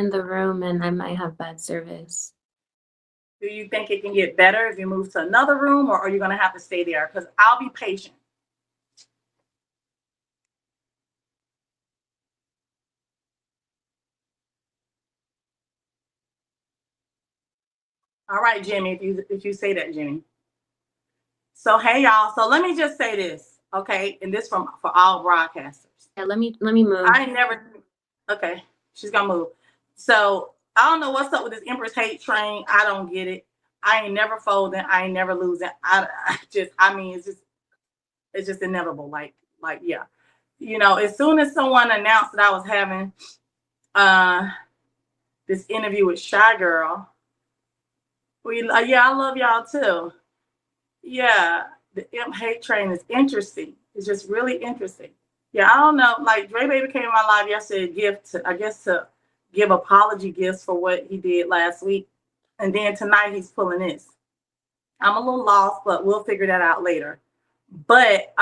in the room and I might have bad service. Do you think it can get better if you move to another room, or are you going to have to stay there? Because I'll be patient. All right, Jimmy, if you say that, Jimmy. So hey y'all. So let me just say this, okay? And this for all broadcasters. Yeah, let me move. I ain't never. Okay, she's gonna move. So I don't know what's up with this Empress hate train. I don't get it. I ain't never folding. I ain't never losing. I mean, it's just inevitable. Like, yeah. You know, as soon as someone announced that I was having this interview with Shygirl, yeah, I love y'all too. Yeah, the imp hate train is interesting. It's just really interesting. Yeah, I don't know. Like Dre Baby came in my live yesterday, to give apology gifts for what he did last week, and then tonight he's pulling this. I'm a little lost, but we'll figure that out later. But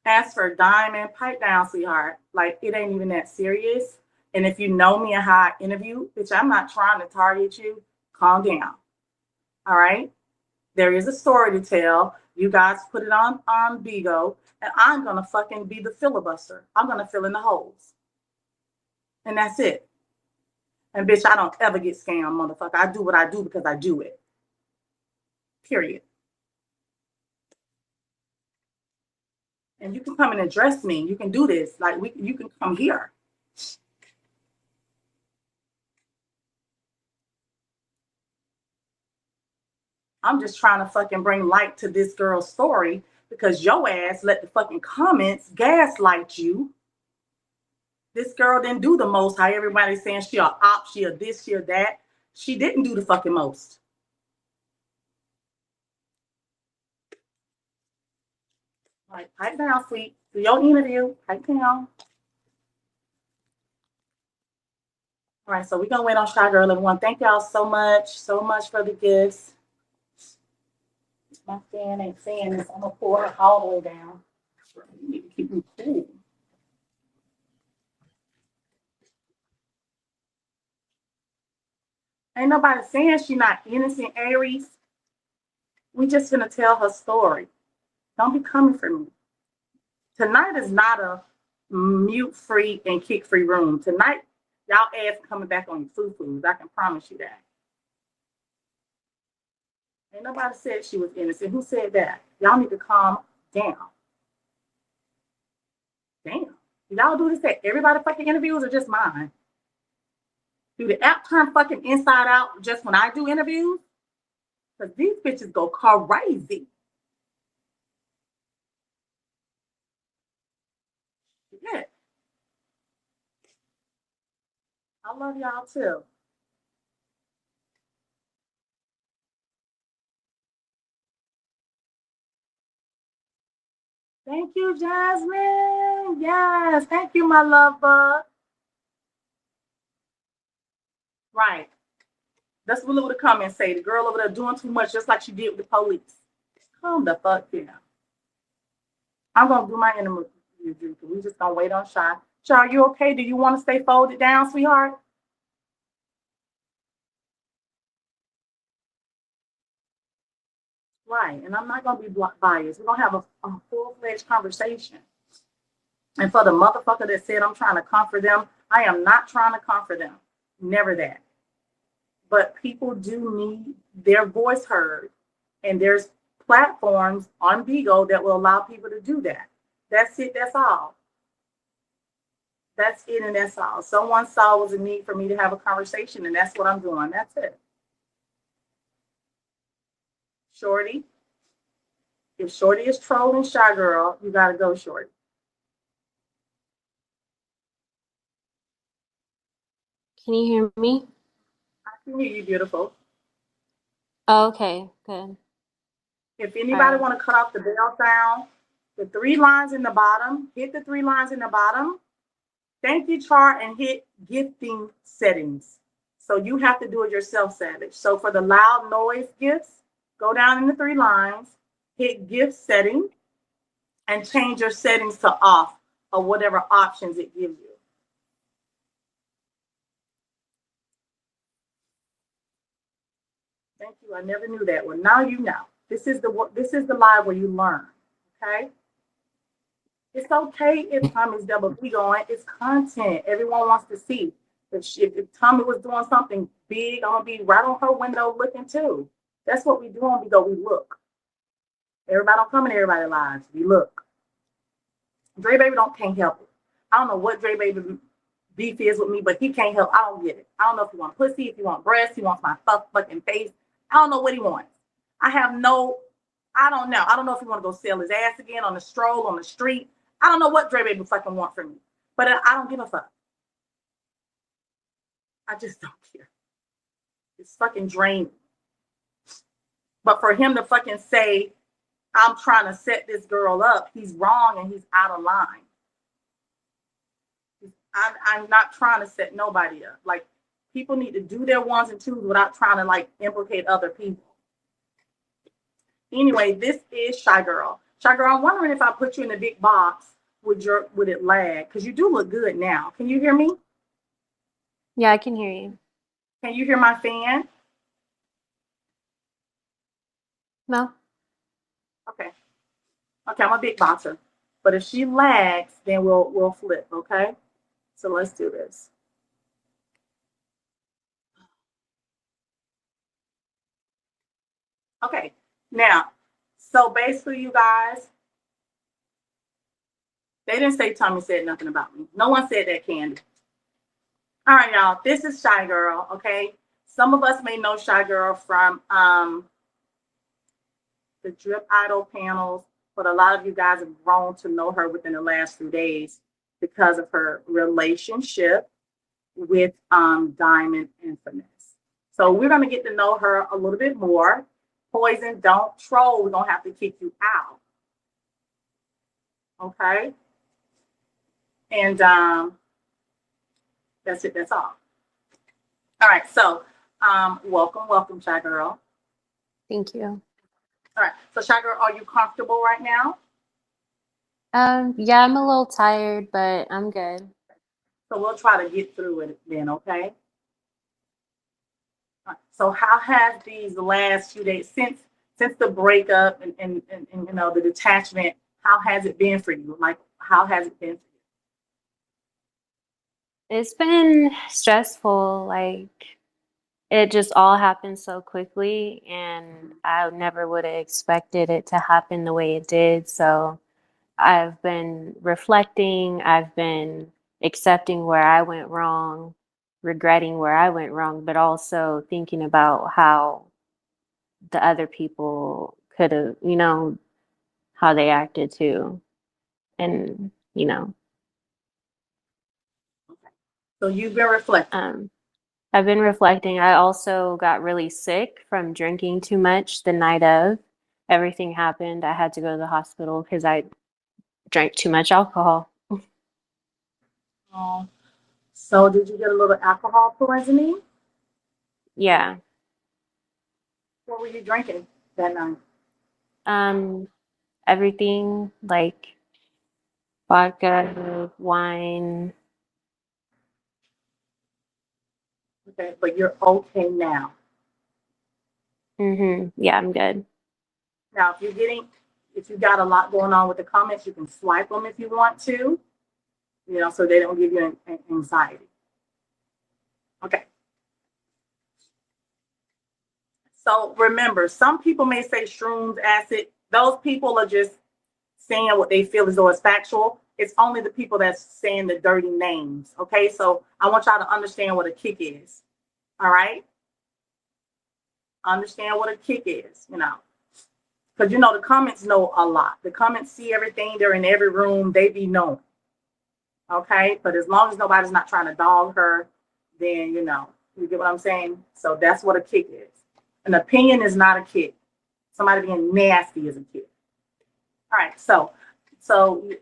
as for Diamond, pipe down, sweetheart. Like it ain't even that serious. And if you know me and how I interview, bitch, I'm not trying to target you. Calm down. All right. There is a story to tell. You guys put it on Bigo, and I'm gonna fucking be the filibuster. I'm gonna fill in the holes, and that's it. And bitch, I don't ever get scammed, motherfucker. I do what I do because I do it. Period. And you can come and address me. You can do this. Like you can come here. I'm just trying to fucking bring light to this girl's story because your ass let the fucking comments gaslight you. This girl didn't do the most. How everybody's saying she a op, she a this, she a that. She didn't do the fucking most. Like, pipe down, sweet. Do your interview. Pipe down. All right, so we're going to wait on Shygirl, everyone. Thank y'all so much for the gifts. My fan ain't saying this. I'm going to pour her all the way down. You need to keep me cool. Ain't nobody saying she not innocent, Aries. We just gonna tell her story. Don't be coming for me. Tonight is not a mute-free and kick-free room. Tonight, y'all ass coming back on your foo-foos. I can promise you that. Ain't nobody said she was innocent. Who said that? Y'all need to calm down. Damn. Y'all do this at everybody fucking interviews or just mine? Do the app turn fucking inside out just when I do interviews? Because these bitches go crazy. Yeah. I love y'all too. Thank you, Jasmine. Yes. Thank you, my love bug. Right. That's what the comments say. The girl over there doing too much, just like she did with the police. Calm the fuck down. I'm gonna do my interview. We just gonna wait on Shy. Shy, are you okay? Do you want to stay folded down, sweetheart? Right. And I'm not gonna be biased. We're gonna have a full-fledged conversation. And for the motherfucker that said I'm trying to comfort them, I am not trying to comfort them. Never that. But people do need their voice heard. And there's platforms on Bigo that will allow people to do that. That's it. That's all. That's it and that's all. Someone saw was a need for me to have a conversation, and that's what I'm doing. That's it. Shorty. If Shorty is trolling Shygirl, you gotta go, Shorty. Can you hear me? I can hear you, beautiful. Oh, okay, good. If anybody want to cut off the bell sound, the 3 lines in the bottom, hit the 3 lines in the bottom. Thank you chart and hit gifting settings. So you have to do it yourself, Savage. So for the loud noise gifts, go down in the 3 lines, hit gift setting, and change your settings to off or whatever options it gives you. Thank you. I never knew that. Well, now you know. This is the live where you learn. Okay. It's okay if Tommy's double egoing. It's content. Everyone wants to see. If Tommy was doing something big, I'm gonna be right on her window looking too. That's what we do when we go. We look. Everybody don't come in everybody's lives. We look. Dre Baby can't help it. I don't know what Dre Baby beef is with me, but he can't help. I don't get it. I don't know if he wants pussy, if he wants breasts, he wants my fucking face. I don't know what he wants. I have no. I don't know. I don't know if he want to go sell his ass again on the stroll on the street. I don't know what Dre Baby fucking want from me, but I don't give a fuck. I just don't care. It's fucking draining. But for him to fucking say, I'm trying to set this girl up, he's wrong and he's out of line. I'm not trying to set nobody up. Like, people need to do their ones and twos without trying to like implicate other people. Anyway, this is Shygirl. Shygirl, I'm wondering if I put you in a big box, would it lag? Because you do look good now. Can you hear me? Yeah, I can hear you. Can you hear my fan? No? Okay. Okay, I'm a big boxer. But if she lags, then we'll flip, okay? So let's do this. Okay, now, so basically, you guys, they didn't say Tommy said nothing about me. No one said that, Candy. All right, y'all, this is Shygirl, okay? Some of us may know Shygirl from the Drip Idol panels, but a lot of you guys have grown to know her within the last few days because of her relationship with Diamond and Finesse. So we're going to get to know her a little bit more. Poison, don't troll. We're going to have to kick you out. Okay? And that's it. That's all. All right. So welcome, Shygirl. Thank you. All right. So, Shygirl, are you comfortable right now? Yeah, I'm a little tired, but I'm good. So we'll try to get through it then, okay? So how has these last few days since the breakup and you know the detachment, how has it been for you? Like, how has it been for It's been stressful. Like, it just all happened so quickly, and I never would have expected it to happen the way it did. So I've been reflecting, I've been accepting where I went wrong, regretting where I went wrong, but also thinking about how the other people could have, how they acted too. And, you? Okay. So you've been reflecting. um, I've been reflecting. I also got really sick from drinking too much the night of everything happened. I had to go to the hospital because I drank too much alcohol. Oh, so did you get a little alcohol poisoning? Yeah. What were you drinking that night? Um, Everything like vodka, wine. Okay, but you're okay now. Yeah, I'm good. Now, if you got a lot going on with the comments, you can swipe them if you want to, so they don't give you anxiety. Okay. So remember, some people may say shrooms, acid. Those people are just saying what they feel as though it's factual. It's only the people that's saying the dirty names. Okay. So I want y'all to understand what a kick is. All right. Understand what a kick is, because the comments know a lot. The comments see everything. They're in every room. They be known. Okay. But as long as nobody's not trying to dog her, then, you get what I'm saying? So that's what a kick is. An opinion is not a kick. Somebody being nasty is a kick. All right. So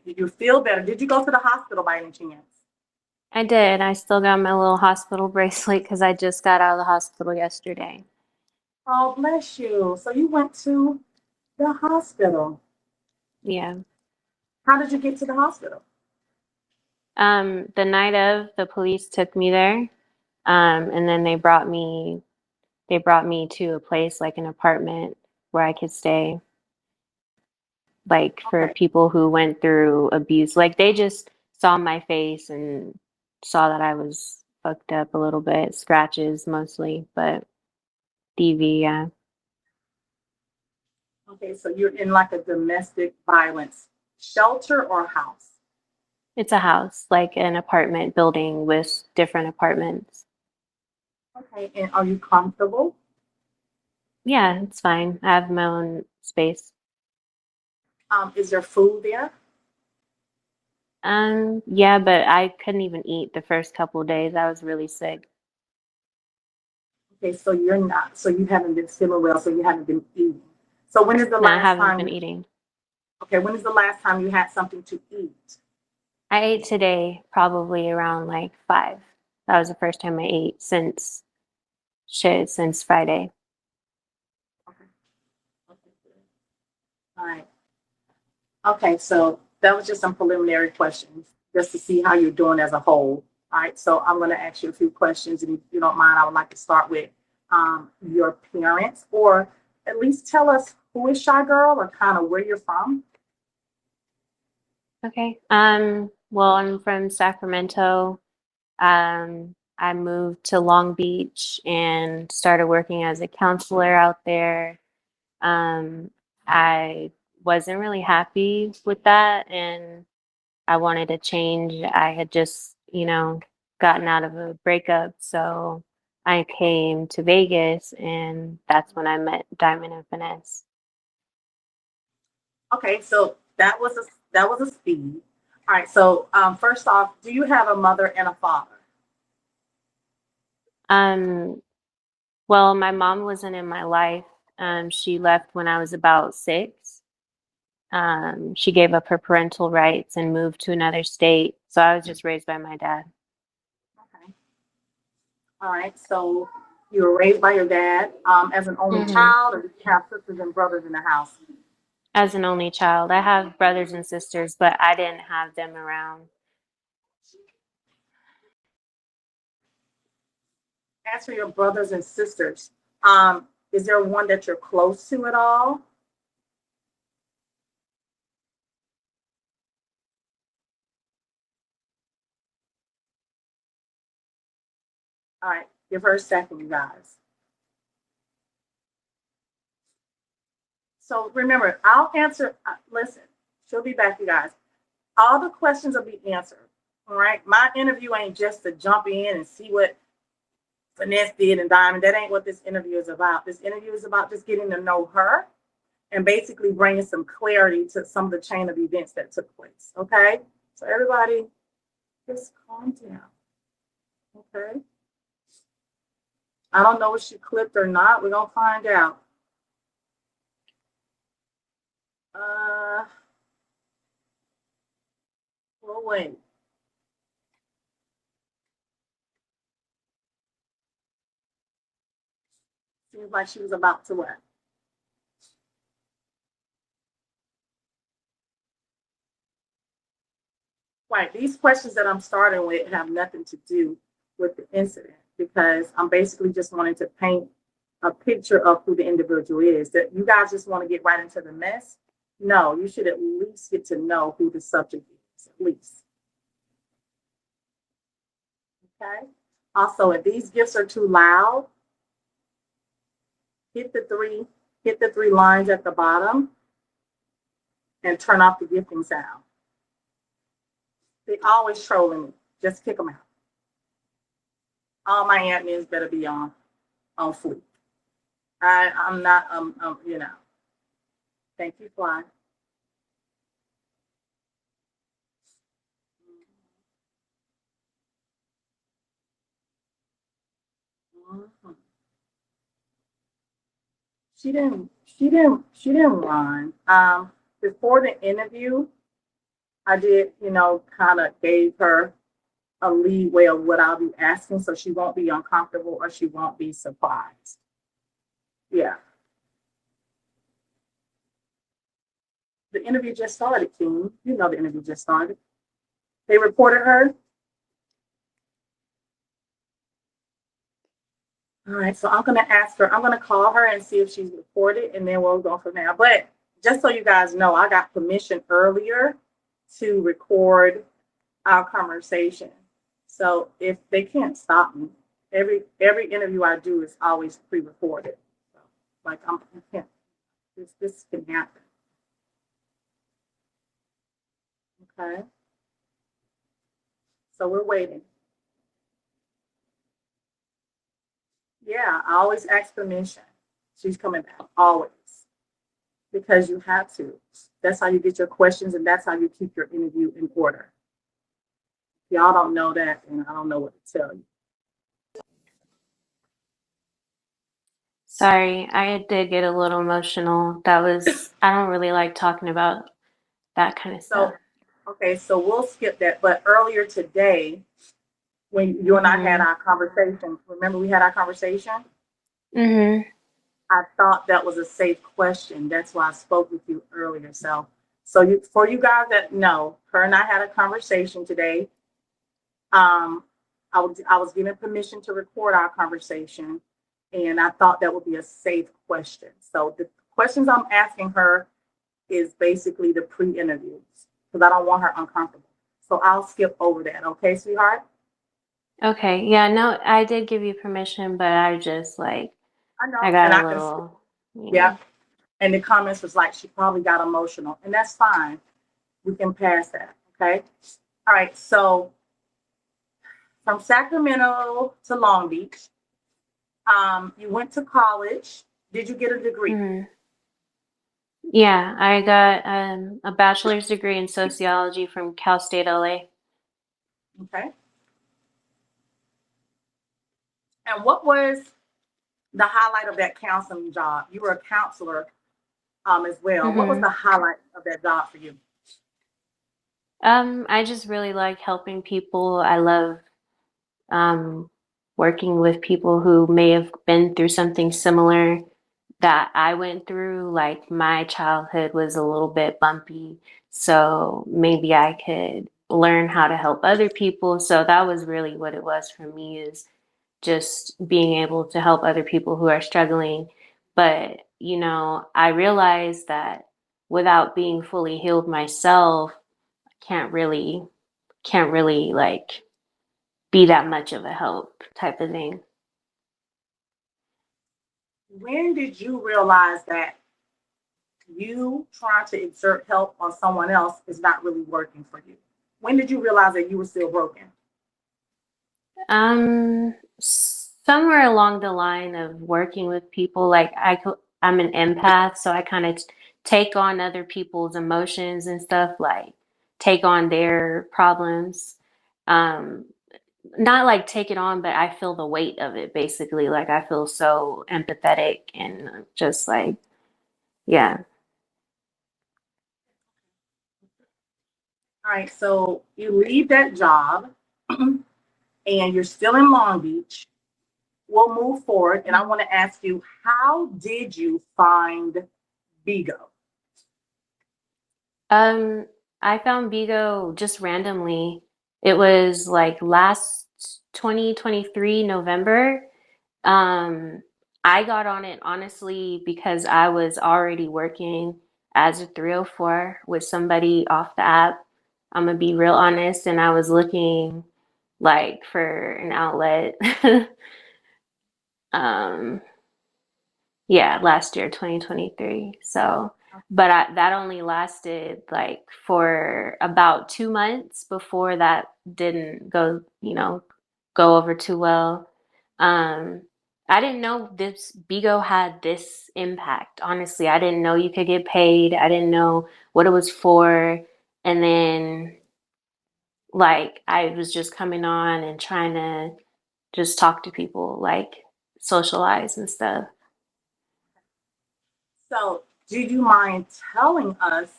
you feel better. Did you go to the hospital by any chance? I did. I still got my little hospital bracelet because I just got out of the hospital yesterday. Oh, bless you. So you went to the hospital. Yeah. How did you get to the hospital? The night of, the police took me there. And then they they brought me to a place like an apartment where I could stay, like for Okay. people who went through abuse. Like they just saw my face and saw that I was fucked up a little bit, scratches mostly, but DV, yeah. Okay, so you're in like a domestic violence shelter or house. It's a house, like an apartment building with different apartments. Okay, and are you comfortable? Yeah, it's fine. I have my own space. Is there food there? Yeah, but I couldn't even eat the first couple of days. I was really sick. Okay, so you're not, so you haven't been feeling well, so you haven't been eating. So when is the No, I last haven't time been you, eating. okay, when is the last time you had something to eat? I ate today probably around like 5. That was the first time I ate since Friday. Okay, okay, good. All right. Okay, so that was just some preliminary questions just to see how you're doing as a whole. All right, so I'm going to ask you a few questions, and if you don't mind, I would like to start with your parents, or at least tell us who is Shy Girl or kind of where you're from. Okay. Well, I'm from Sacramento. I moved to Long Beach and started working as a counselor out there. I wasn't really happy with that, and I wanted to change. I had just, gotten out of a breakup, so I came to Vegas, and that's when I met Diamond and Finesse. Okay, so that was a speed. All right, so first off, do you have a mother and a father? Um, well, my mom wasn't in my life. She left when I was about 6. She gave up her parental rights and moved to another state, so I was just raised by my dad. Okay. All right, so you were raised by your dad as an only Hmm. child, or did you have sisters and brothers in the house? As an only child, I have brothers and sisters, but I didn't have them around. As for your brothers and sisters, is there one that you're close to at all? All right, give her a second, you guys. So remember, I'll answer. Listen, she'll be back, you guys. All the questions will be answered. All right, my interview ain't just to jump in and see what Finesse did and Diamond. That ain't what this interview is about. This interview is about just getting to know her and basically bringing some clarity to some of the chain of events that took place. Okay, so everybody, just calm down. Okay. I don't know if she clipped or not. We're gonna find out. Uh, we'll wait. Seems like she was about to what? Right. These questions that I'm starting with have nothing to do with the incident because I'm basically just wanting to paint a picture of who the individual is. That you guys just want to get right into the mess? No, you should at least get to know who the subject is, at least. Okay. Also, if these gifts are too loud, hit the three, hit the three lines at the bottom and turn off the gifting sound. They always trolling me. Just kick them out. All my admins better be on fleek. I'm not Thank you, Fly. Mhm. She didn't run. Before the interview, I did, kind of gave her a leeway of what I'll be asking, so she won't be uncomfortable or she won't be surprised. Yeah, the interview just started, King. You know the interview just started. They reported her. All right, so I'm gonna ask her. I'm gonna call her and see if she's recorded, and then we'll go from there. But just so you guys know, I got permission earlier to record our conversation. So if they can't stop me, every interview I do is always pre-recorded. So, like I can't. This can happen. Okay. So we're waiting. Yeah, I always ask permission. She's coming back always because you have to. That's how you get your questions, and that's how you keep your interview in order. If y'all don't know that, and I don't know what to tell you. Sorry, I did get a little emotional. I don't really like talking about that kind of So, stuff. okay, so we'll skip that. But earlier today, when you and I had Mhm. our conversation, remember we had our conversation? Mhm. I thought that was a safe question. That's why I spoke with you earlier. For you guys that know, her and I had a conversation today. Um, I was given permission to record our conversation, and I thought that would be a safe question. So the questions I'm asking her is basically the pre-interviews because I don't want her uncomfortable. So I'll skip over that. Okay, sweetheart? Okay. Yeah, no, I did give you permission, but I just like I I know, got and a I can see. little, you Yeah. know. And the comments was like she probably got emotional, and that's fine. We can pass that. Okay. All right. So from Sacramento to Long Beach, you went to college. Did you get a degree? Mhm. Yeah, I got a bachelor's degree in sociology from Cal State LA. Okay. And what was the highlight of that counseling job? You were a counselor as well. What was Mhm. the highlight of that job for you? I just really like helping people. I love um, working with people who may have been through something similar that I went through. Like my childhood was a little bit bumpy, so maybe I could learn how to help other people. So that was really what it was for me, is just being able to help other people who are struggling. But, I realized that without being fully healed myself, can't really can't really like be that much of a help type of thing. When did you realize that you trying to exert help on someone else is not really working for you? When did you realize that you were still broken? Somewhere along the line of working with people, like I'm an empath, so I kind of take on other people's emotions and stuff, like take on their problems. Um, Not like take it on, but I feel the weight of it basically. Like I feel so empathetic and just like, yeah. All right, so you leave that job and you're still in Long Beach. We'll move forward, and I want to ask you, how did you find Bigo? Um, I found Bigo just randomly. It was like last 2023 November. Um, I got on it honestly because I was already working as a 304 with somebody off the app. I'm gonna be real honest, and I was looking like for an outlet. Um, yeah, last year, 2023. So, but that only lasted like for about 2 months before that didn't go over too well. Um, I didn't know this Bigo had this impact. Honestly, I didn't know you could get paid. I didn't know what it was for. And then like I was just coming on and trying to just talk to people, like socialize and stuff. So, do you mind telling us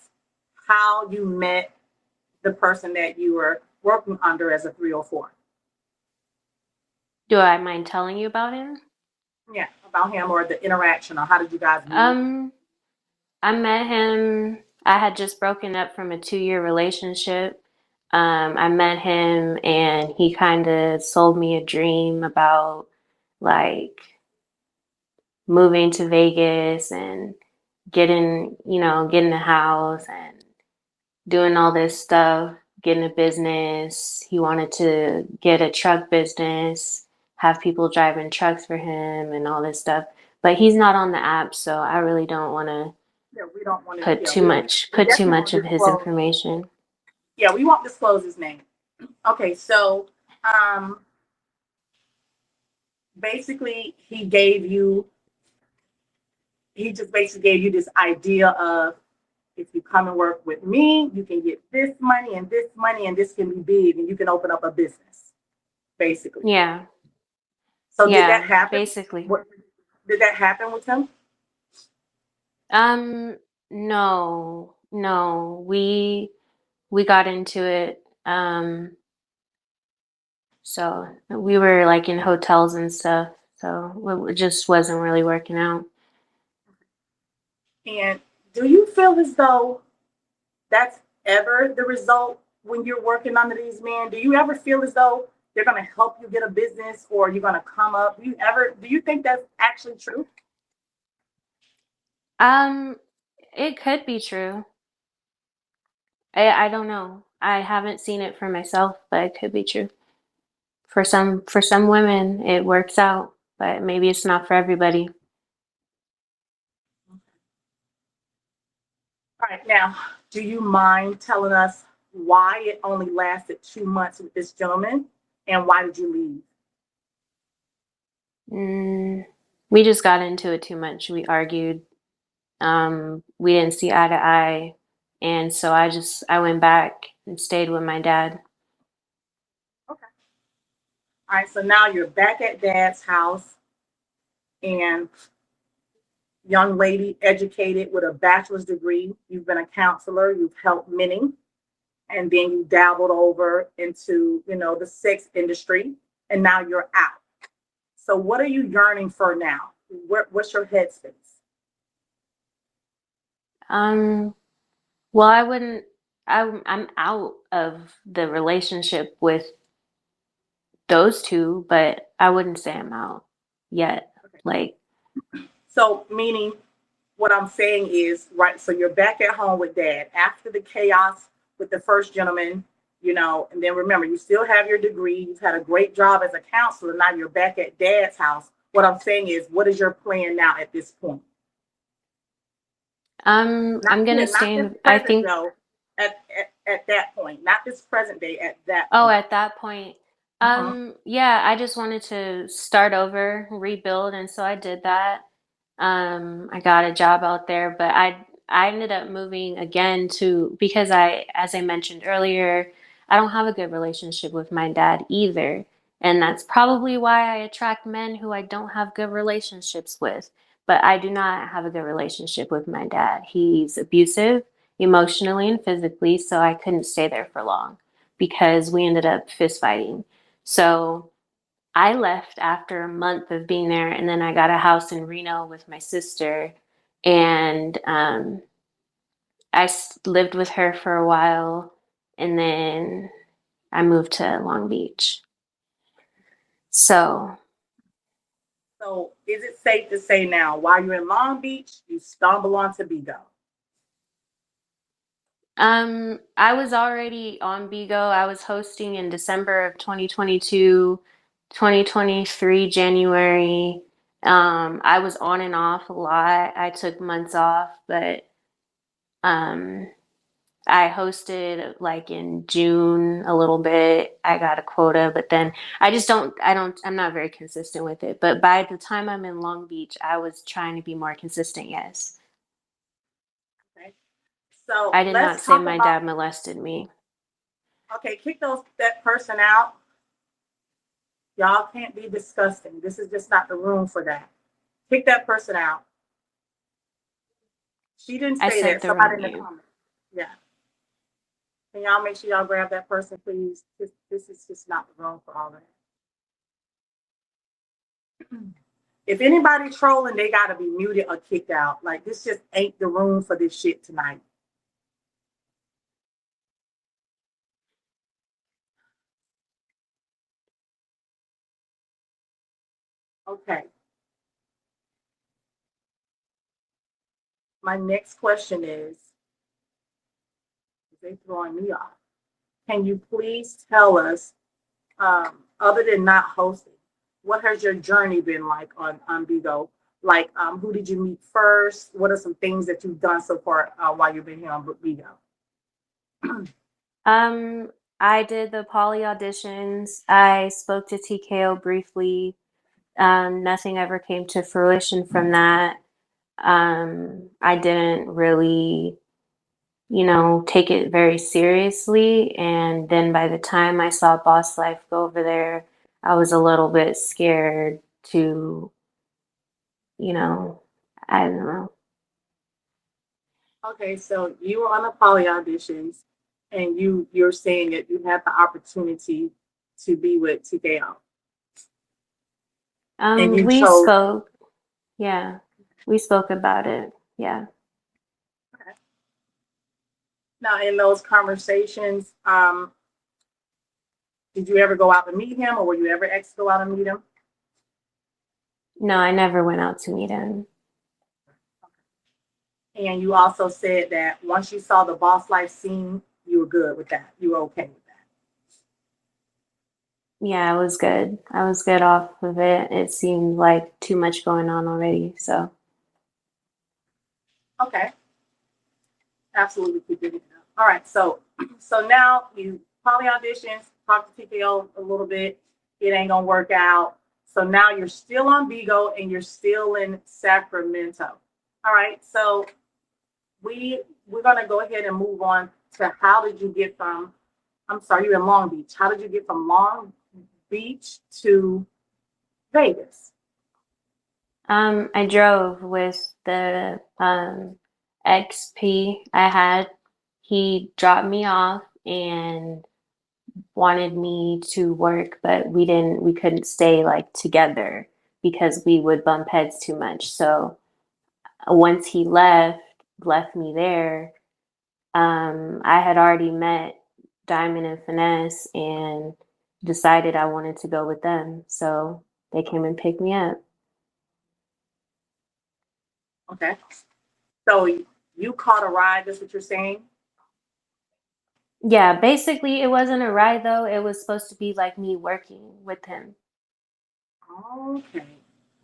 how you met the person that you were working under as a 304? Do I mind telling you about him? Yeah, about him or the interaction, or how did you guys meet? Um, I met him. I had just broken up from a 2-year relationship. I met him and he kind of sold me a dream about like moving to Vegas and getting a house and doing all this stuff, getting a business. He wanted to get a truck business, have people driving trucks for him and all this stuff. But he's not on the app, so I really don't want to Yeah, we don't want to. put Yeah, too much we put too definitely much won't of his disclose. information. Yeah, we won't disclose his name. Okay, so um, basically, he just basically gave you this idea of if you come and work with me, you can get this money and this money, and this can be big, and you can open up a business, basically. Yeah. So did that Yeah, happen? basically. What did that happen with him? Um no. No. We got into it. So we were like in hotels and stuff. So it just wasn't really working out. And do you feel as though that's ever the result when you're working under these men? Do you ever feel as though they're going to help you get a business or you're going to come up? Do you think that's actually true? Um, it could be true. I don't know. I haven't seen it for myself, but it could be true. For some women it works out, but maybe it's not for everybody. All right, now, do you mind telling us why it only lasted 2 months with this gentleman and why did you leave? Mm, we just got into it too much. We argued. We didn't see eye to eye, and so I went back and stayed with my dad. Okay. All right, so now you're back at dad's house and young lady educated with a bachelor's degree. You've been a counselor, you've helped many, and then you dabbled over into, the sex industry, and now you're out. So what are you yearning for now? What's your headspace? Um, well, I wouldn't. I'm out of the relationship with those two, but I wouldn't say I'm out yet. Okay. Like, So meaning what I'm saying is, right, so you're back at home with dad after the chaos with the first gentleman, and then remember, you still have your degree, you've had a great job as a counselor, now you're back at dad's house. What I'm saying is, what is your plan now at this point? Not I'm gonna here, not stay this in. I present think. though, at that point, not this present day, at that Oh, point. at that point, Mhm. yeah, I just wanted to start over, rebuild, and so I did that. I got a job out there, but I ended up moving again to because as I mentioned earlier, I don't have a good relationship with my dad either, and that's probably why I attract men who I don't have good relationships with. But I do not have a good relationship with my dad. He's abusive emotionally and physically, so I couldn't stay there for long because we ended up fist fighting. So I left after a month of being there, and then I got a house in Reno with my sister, and lived with her for a while, and then I moved to Long Beach. So So is it safe to say now, while you're in Long Beach, you stumble onto Bigo? I was already on Bigo. I was hosting in December of 2022, 2023, January. I was on and off a lot. I took months off, but um, I hosted like in June a little bit. I got a quota, but then I'm not very consistent with it. But by the time I'm in Long Beach, I was trying to be more consistent, yes. Okay. So I did not let's say talk my about, dad molested me. okay, kick that person out. Y'all can't be disgusting. This is just not the room for that. Kick that person out. She didn't I say said that. the Somebody wrong in the name. comments. Yeah. Can y'all make sure y'all grab that person, please? This is just not the room for all that. If anybody trolling, they gotta be muted or kicked out. Like this just ain't the room for this shit tonight. Okay. My next question is they throwing me off. Can you please tell us, other than not hosting, what has your journey been like on Bigo? Like, who did you meet first? What are some things that you've done so far while you've been here on Bigo? Um, I did the poly auditions. I spoke to TKO briefly. Nothing ever came to fruition from that. I didn't really, take it very seriously. And then by the time I saw Boss Life go over there, I was a little bit scared to, you know, I don't know. Okay, so you were on the poly auditions, and you're saying that you had the opportunity to be with TKO, and you We chose. spoke, yeah, we spoke about it. Yeah. Okay. Now, in those conversations, did you ever go out to meet him, or were you ever asked to go out and meet him? No, I never went out to meet him. And you also said that once you saw the boss life scene, you were good with that. You were okay with Yeah, I was good. I was good off of it. It seemed like too much going on already. So, that. Okay, absolutely keep it up. All right, so now you probably auditions, talk to TKO a little bit. It ain't gonna work out. So now you're still on Bigo and you're still in Sacramento. All right, so we're gonna go ahead and move on to how did you get from, I'm sorry, you're in Long Beach. How did you get from Long Beach to Vegas? I drove with the XP I had. He dropped me off and wanted me to work, but we couldn't stay like together because we would bump heads too much. So once he left me there, I had already met Diamond and Finesse and decided I wanted to go with them. So they came and picked me up. Okay. So you caught a ride, that's what you're saying? Yeah, basically it wasn't a ride though. It was supposed to be like me working with him. Okay.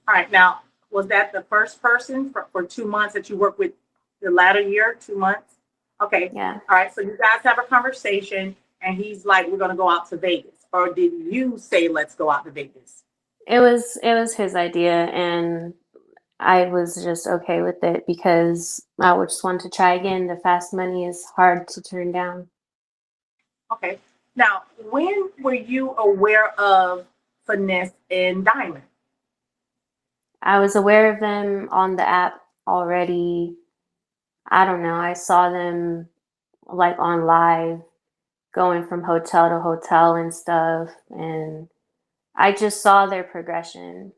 All right. Now, was that the first person for 2 months that you worked with the latter year, 2 months? Okay. Yeah. All right. So you guys have a conversation and he's like, we're going to go out to Vegas. Or did you say, let's go out to Vegas? It was his idea and I was just okay with it because I would just want to try again. The fast money is hard to turn down. Okay. Now, when were you aware of Finesse and Diamond? I was aware of them on the app already. I don't know. I saw them like on live going from hotel to hotel and stuff. And I just saw their progression.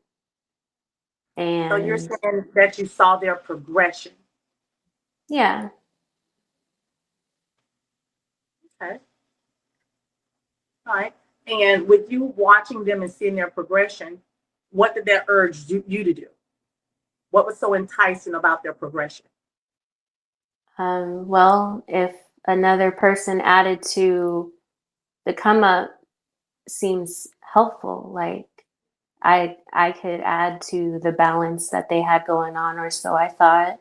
So you're And saying that you saw their progression. yeah, Okay. All right. And with you watching them and seeing their progression, what did that urge you to do? What was so enticing about their progression? well, if another person added to the come up seems helpful, like I could add to the balance that they had going on, or so I thought.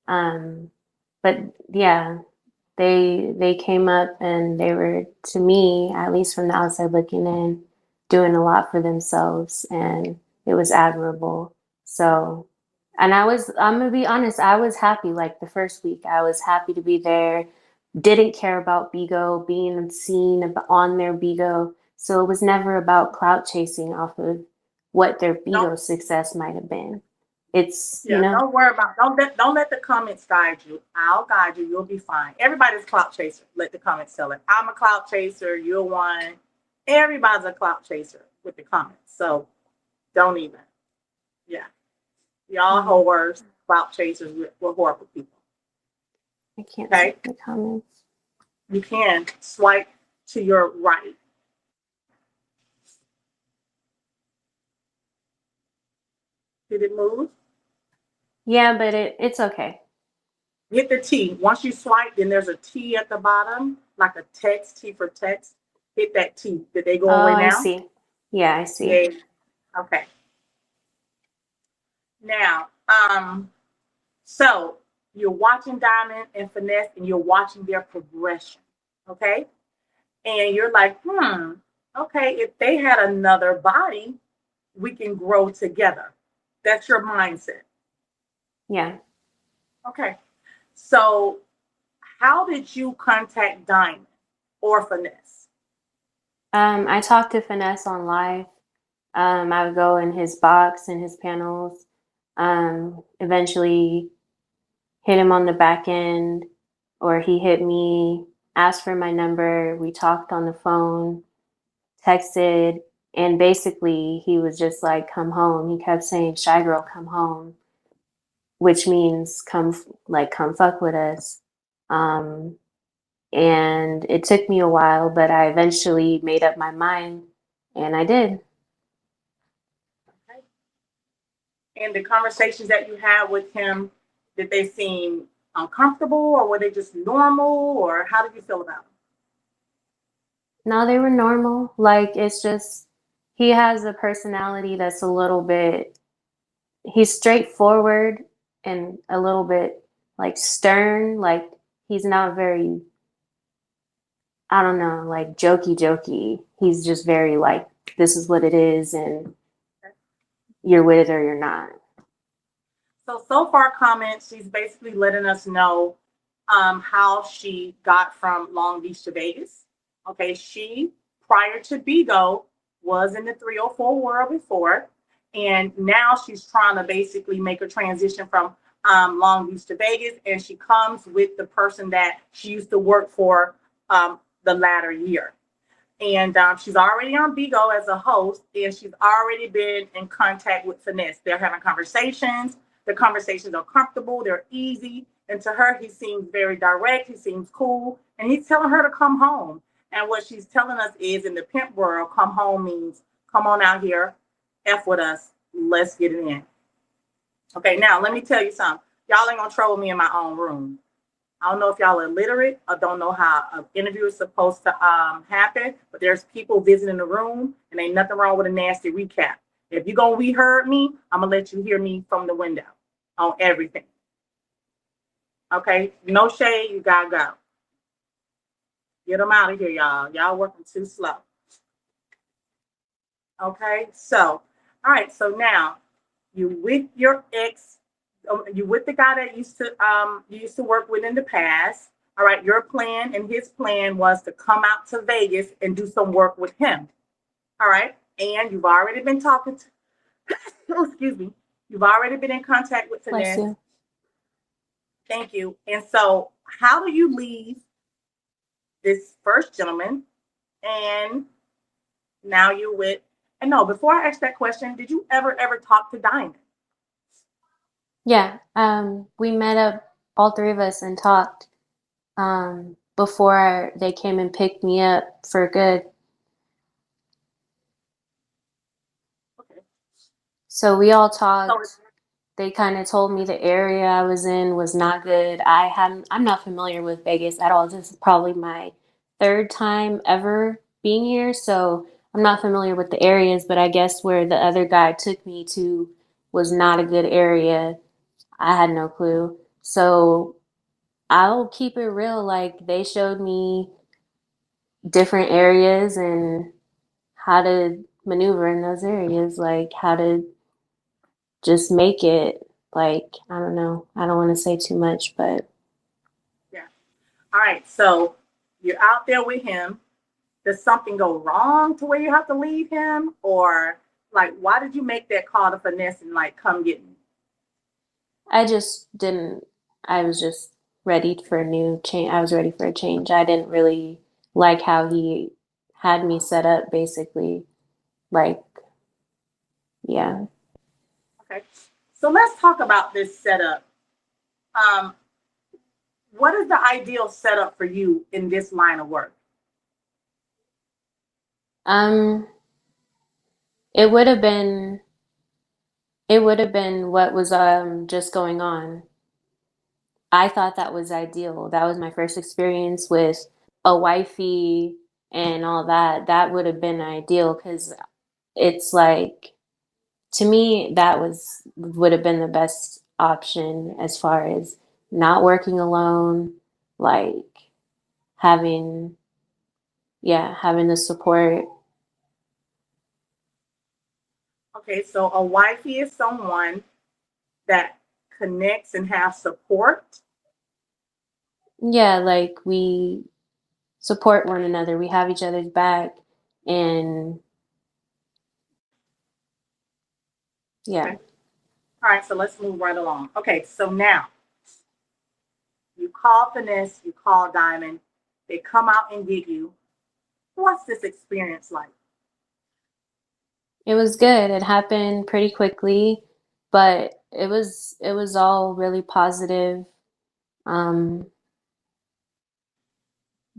Um, but yeah, they came up and they were, to me, at least from the outside looking in, doing a lot for themselves, and it was admirable. So, and I'm gonna be honest, I was happy. Like the first week, I was happy to be there. Didn't care about Bigo being seen on their Bigo, so it was never about clout chasing off of what their Don't Bigo success might have been. It's, Yeah, don't worry about don't let the comments guide you. I'll guide you. You'll be fine. Everybody's a clout chaser. Let the comments tell it. I'm a clout chaser. You're one. Everybody's a clout chaser with the comments. So don't even. Yeah. Y'all mm, whores, clout chasers, we're horrible people. I can't see Okay? the comments. You can swipe to your right. Did it move? Yeah, but it's okay. Hit the T. Once you swipe, then there's a T at the bottom, like a text, T for text. Hit that T. Did they go Oh, away I now? see. Yeah, I see. Yeah. Okay. Now, so you're watching Diamond and Finesse and you're watching their progression. Okay. And you're like, okay, if they had another body, we can grow together. That's your mindset. Yeah. Okay. So, how did you contact Diamond or Finesse? I talked to Finesse on live. I would go in his box and his panels. Eventually hit him on the back end, or he hit me, asked for my number. We talked on the phone, texted, and basically he was just like, "Come home." He kept saying, "Shygirl, come home," which means come fuck with us. Um, and it took me a while, but I eventually made up my mind, and I did. Okay. And the conversations that you had with him, did they seem uncomfortable or were they just normal or how did you feel about them? No, they were normal. Like, it's just, he has a personality that's a little bit, he's straightforward and a little bit like stern. Like, he's not very, I don't know, like jokey. He's just very like, this is what it is, and you're with it or you're not. So far comments, she's basically letting us know how she got from Long Beach to Vegas. Okay, she, prior to Bigo, was in the 304 world before, and now she's trying to basically make a transition from Long Beach to Vegas, and she comes with the person that she used to work for the latter year. And she's already on Bigo as a host, and she's already been in contact with Finesse. They're having conversations. The conversations are comfortable, they're easy. And to her, he seems very direct, he seems cool, and he's telling her to come home. And what she's telling us is in the pimp world, come home means come on out here, F with us, let's get it in. Okay, now let me tell you something. Y'all ain't gonna trouble me in my own room. I don't know if y'all are illiterate or don't know how an interview is supposed to happen, but there's people visiting the room and ain't nothing wrong with a nasty recap. If you're going to reheard me, I'm going to let you hear me from the window on everything. Okay? No shade, you got to go. Get them out of here, y'all. Y'all working too slow. Okay? So, all right. So now you with your ex, you with the guy that you used to work with in the past. All right, your plan and his plan was to come out to Vegas and do some work with him. All right, and you've already been talking to. Oh, excuse me. You've already been in contact with Bless Finesse. you. Thank you. And so, how do you leave this first gentleman and now you're with? And no, before I ask that question, did you ever talk to Diamond? Yeah. We met up, all three of us, and talked before they came and picked me up for good. Okay. So we all So talked. They kind of told me the area I was in was not good. I'm not familiar with Vegas at all. This is probably my third time ever being here, so I'm not familiar with the areas, but I guess where the other guy took me to was not a good area. I had no clue. So I'll keep it real. Like, they showed me different areas and how to maneuver in those areas, like how to just make it. Like, I don't know. I don't want to say too much, but yeah. All right. So you're out there with him. Does something go wrong to where you have to leave him, or like why did you make that call to Finesse and like come get me? I just didn't. I was just ready for a new change. I was ready for a change. I didn't really like how he had me set up, basically. Like, yeah. Okay. So let's talk about this setup. Um, what is the ideal setup for you in this line of work? Um, it would have been It would have been what was just going on. I thought that was ideal. That was my first experience with a wifey and all that. That would have been ideal because it's like, to me, that was would have been the best option as far as not working alone, like having, yeah, having the support. Okay, so a wifey is someone that connects and have support. Yeah, like we support one another, we have each other's back, and yeah. Okay. All right, so let's move right along. Okay, so now you call Finesse, you call Diamond, they come out and get you. What's this experience like? It was good. It happened pretty quickly, but it was all really positive. Um,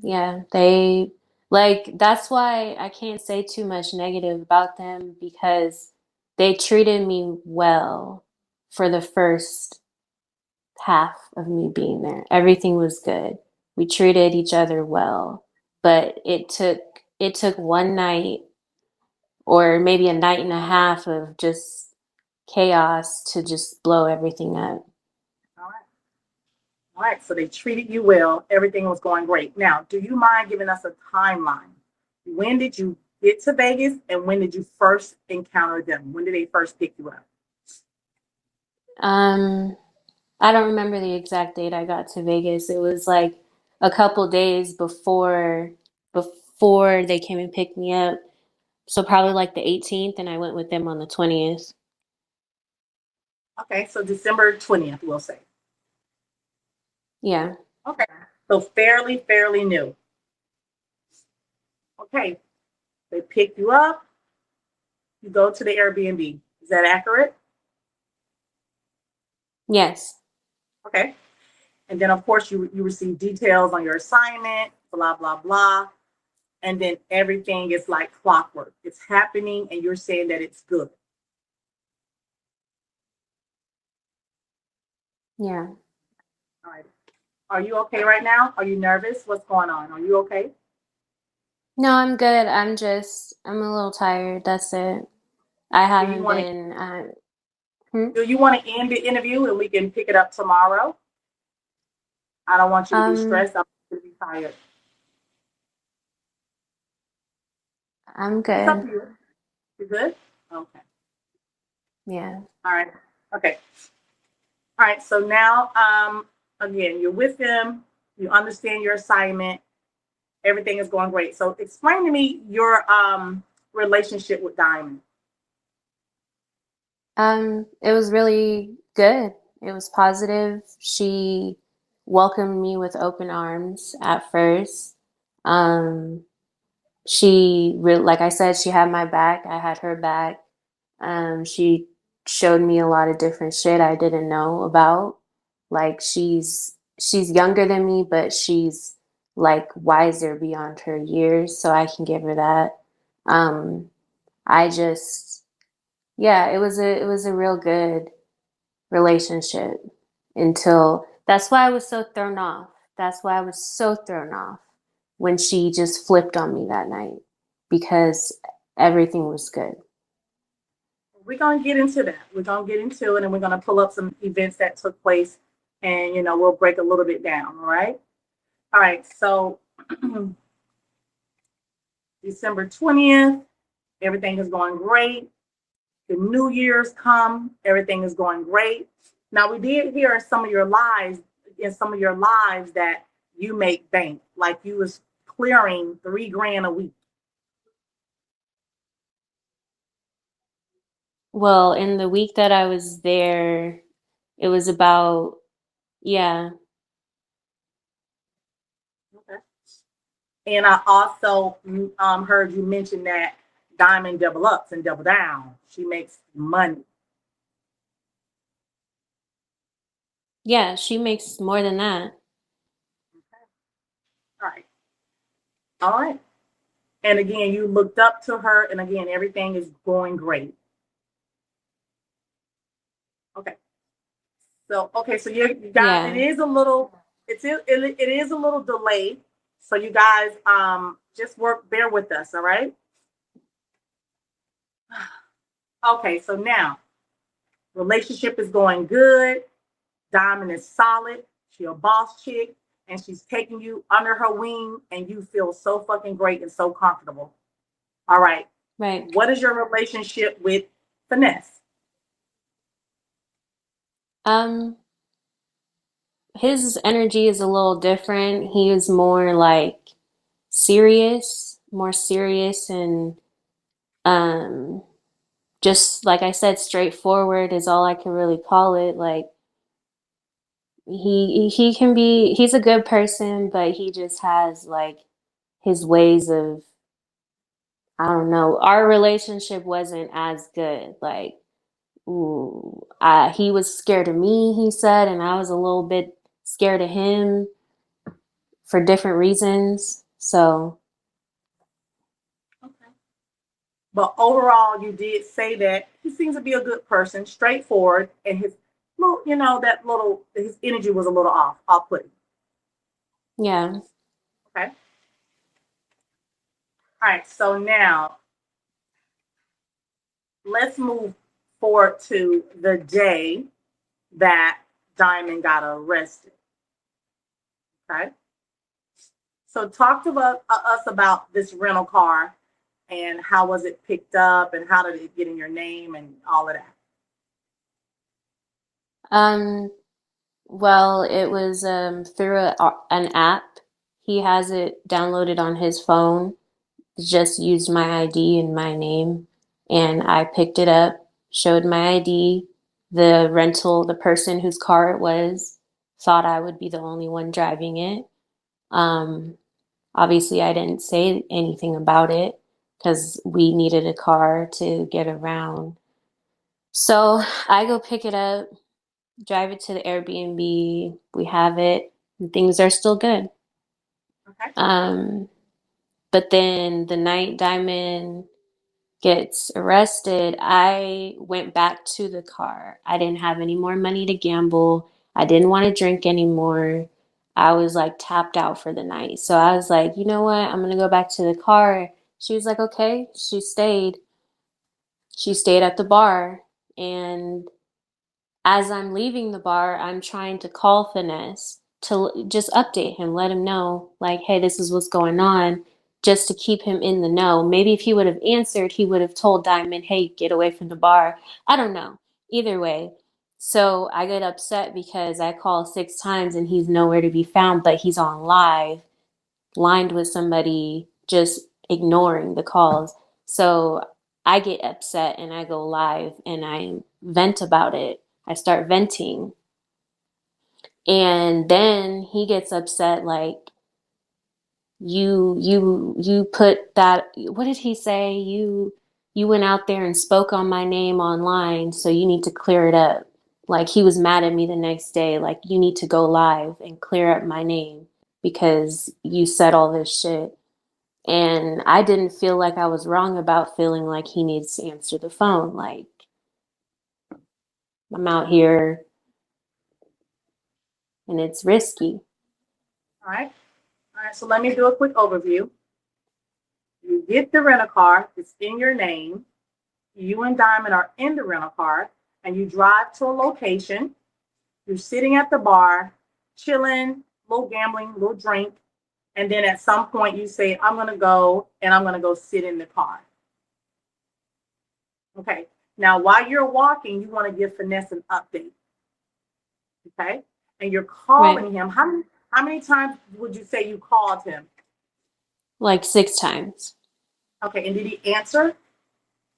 yeah, they like that's why I can't say too much negative about them because they treated me well for the first half of me being there. Everything was good. We treated each other well, but it took one night or maybe a night and a half of just chaos to just blow everything up. All right. All right, so they treated you well. Everything was going great. Now, do you mind giving us a timeline? When did you get to Vegas and when did you first encounter them? When did they first pick you up? Um, I don't remember the exact date I got to Vegas. It was like a couple days before they came and picked me up. So probably like the 18th, and I went with them on the 20th. Okay, so December 20th, we'll say. Yeah. Okay, so fairly new. Okay, they pick you up, you go to the Airbnb. Is that accurate? Yes. Okay. And then, of course, you receive details on your assignment, blah, blah, blah. And then everything is like clockwork. It's happening, and you're saying that it's good. Yeah. All right. Are you okay right now? Are you nervous? What's going on? Are you okay? No, I'm good. I'm a little tired. That's it. I Do you haven't want to been, hmm? do you want to end the interview and we can pick it up tomorrow? I don't want you to be Um, stressed. I want you to be tired. I'm It's up good. to you. You good? Okay. Yeah. All right. Okay. All right. So now, again, you're with them. You understand your assignment. Everything is going great. So explain to me your relationship with Diamond. It was really good. It was positive. She welcomed me with open arms at first. Um, like I said, she had my back. I had her back. She showed me a lot of different shit I didn't know about. Like she's younger than me, but she's like wiser beyond her years, so I can give her that. Um, I just yeah, it was a real good relationship until that's why I was so thrown off. That's why I was so thrown off when she just flipped on me that night because everything was good. We're gonna get into that. We're gonna get into it, and we're gonna pull up some events that took place, and we'll break a little bit down. All right. All right. So December 20th, everything is going great. The New Year's come, everything is going great. Now we did hear in some of your lives that you make bank, like you was clearing 3 grand a week. Well, in the week that I was there, it was about, yeah, Okay. And I also heard you mention that Diamond double ups and double down. She makes money. yeah, she makes more than that. All right. All right. And again, you looked up to her, and again, everything is going great. Okay. So okay, so you guys, it Yeah. is a little, it is a little delayed. So you guys, just bear with us, all right? Okay, so now relationship is going good. Diamond is solid. She a boss chick, and she's taking you under her wing, and you feel so fucking great and so comfortable. All right, Right. what is your relationship with Finesse? Um, his energy is a little different. He is more like more serious and um just like I said, straightforward is all I can really call it. Like he can be he's a good person, but he just has like his ways of I don't know. Our relationship wasn't as good. Like, ooh, he was scared of me, he said, and I was a little bit scared of him for different reasons. So, Okay. But overall, you did say that he seems to be a good person, straightforward, and his little, that little, his energy was a little off putting. yeah. Okay. All right. So now let's move forward to the day that Diamond got arrested. Okay. So talk to us about this rental car and how was it picked up and how did it get in your name and all of that. Um, well, it was through an app. He has it downloaded on his phone. Just used my ID and my name, and I picked it up, showed my ID. The person whose car it was, thought I would be the only one driving it. Um, Obviously, I didn't say anything about it because we needed a car to get around. So I go pick it up, drive it to the Airbnb. We have it, and things are still good. Okay. Um, but then the night Diamond gets arrested, I went back to the car. I didn't have any more money to gamble. I didn't want to drink anymore. I was like tapped out for the night. So I was like, you know what? I'm going to go back to the car. She was like, okay. She stayed. She stayed at the bar. And as I'm leaving the bar, I'm trying to call Finesse to just update him, let him know, like, hey, this is what's going on, just to keep him in the know. Maybe if he would have answered, he would have told Diamond, hey, get away from the bar. I don't know. Either way. So I get upset because I call 6 times and he's nowhere to be found, but he's on live, lined with somebody, just ignoring the calls. So I get upset and I go live and I vent about it. I start venting. And then he gets upset like you put that what did he say? You went out there and spoke on my name online, so you need to clear it up. Like he was mad at me the next day, like you need to go live and clear up my name because you said all this shit. And I didn't feel like I was wrong about feeling like he needs to answer the phone. Like, I'm out here and it's risky. All right. All right. So let me do a quick overview. You get the rental car, it's in your name. You and Diamond are in the rental car, and you drive to a location. You're sitting at the bar, chilling, little gambling, little drink. And then at some point, you say, I'm going to go and I'm going to go sit in the car. Okay. Now, while you're walking, you want to give Finesse an update. Okay. And you're Right. calling him. How many times would you say you called him? Like 6 times. Okay. And did he answer?